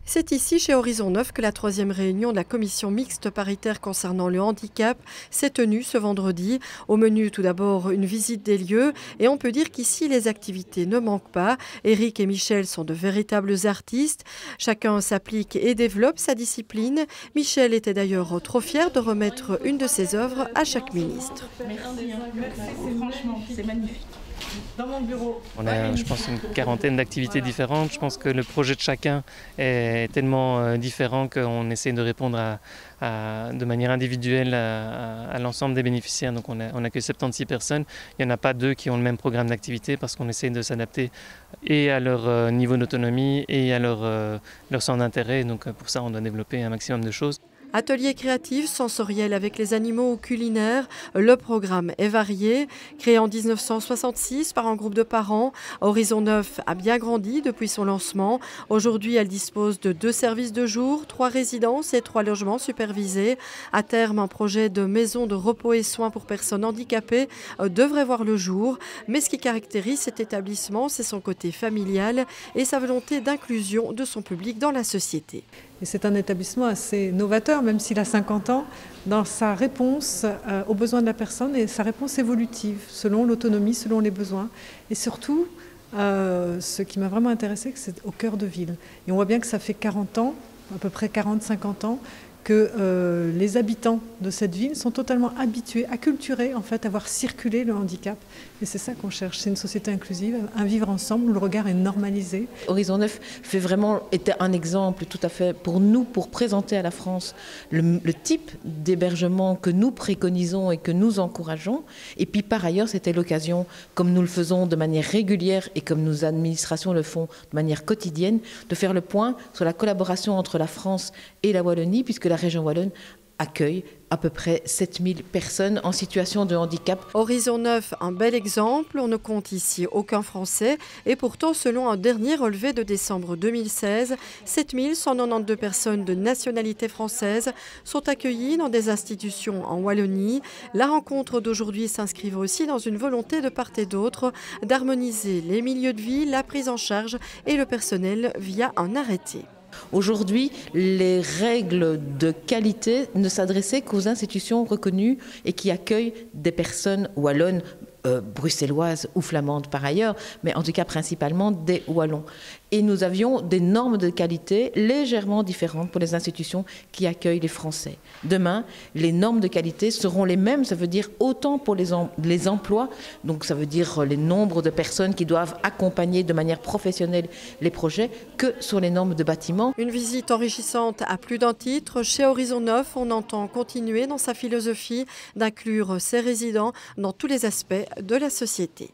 C'est ici, chez Horizon 9, que la troisième réunion de la commission mixte paritaire concernant le handicap s'est tenue ce vendredi. Au menu, tout d'abord, une visite des lieux. Et on peut dire qu'ici, les activités ne manquent pas. Éric et Michel sont de véritables artistes. Chacun s'applique et développe sa discipline. Michel était d'ailleurs trop fier de remettre une de ses œuvres à chaque ministre. Merci, franchement, c'est magnifique. Dans mon bureau. On a, je pense, une quarantaine d'activités différentes. Je pense que le projet de chacun est tellement différent qu'on essaie de répondre de manière individuelle à l'ensemble des bénéficiaires. Donc on a que 76 personnes. Il n'y en a pas deux qui ont le même programme d'activité parce qu'on essaie de s'adapter et à leur niveau d'autonomie et à leur centre d'intérêt. Donc pour ça, on doit développer un maximum de choses. Atelier créatif, sensoriel avec les animaux ou culinaires, le programme est varié. Créé en 1966 par un groupe de parents, Horizon 9 a bien grandi depuis son lancement. Aujourd'hui, elle dispose de 2 services de jour, 3 résidences et 3 logements supervisés. À terme, un projet de maison de repos et soins pour personnes handicapées devrait voir le jour. Mais ce qui caractérise cet établissement, c'est son côté familial et sa volonté d'inclusion de son public dans la société. Et c'est un établissement assez novateur, même s'il a 50 ans, dans sa réponse aux besoins de la personne et sa réponse évolutive, selon l'autonomie, selon les besoins. Et surtout, ce qui m'a vraiment intéressé, c'est au cœur de ville. Et on voit bien que ça fait 40 ans, à peu près 40-50 ans, que les habitants de cette ville sont totalement habitués, acculturés en fait, à voir circuler le handicap. Et c'est ça qu'on cherche, c'est une société inclusive, un vivre ensemble où le regard est normalisé. Horizon 9 était un exemple tout à fait pour nous, pour présenter à la France le type d'hébergement que nous préconisons et que nous encourageons. Et puis par ailleurs, c'était l'occasion, comme nous le faisons de manière régulière et comme nos administrations le font de manière quotidienne, de faire le point sur la collaboration entre la France et la Wallonie, puisque la région wallonne accueille à peu près 7000 personnes en situation de handicap. Horizon 9, un bel exemple. On ne compte ici aucun Français. Et pourtant, selon un dernier relevé de décembre 2016, 7192 personnes de nationalité française sont accueillies dans des institutions en Wallonie. La rencontre d'aujourd'hui s'inscrit aussi dans une volonté de part et d'autre d'harmoniser les milieux de vie, la prise en charge et le personnel via un arrêté. Aujourd'hui, les règles de qualité ne s'adressaient qu'aux institutions reconnues et qui accueillent des personnes wallonnes, bruxelloises ou flamandes par ailleurs, mais en tout cas principalement des Wallons. Et nous avions des normes de qualité légèrement différentes pour les institutions qui accueillent les Français. Demain, les normes de qualité seront les mêmes, ça veut dire autant pour les emplois, donc ça veut dire les nombres de personnes qui doivent accompagner de manière professionnelle les projets, que sur les normes de bâtiments. Une visite enrichissante à plus d'un titre. Chez Horizon 9, on entend continuer dans sa philosophie d'inclure ses résidents dans tous les aspects de la société.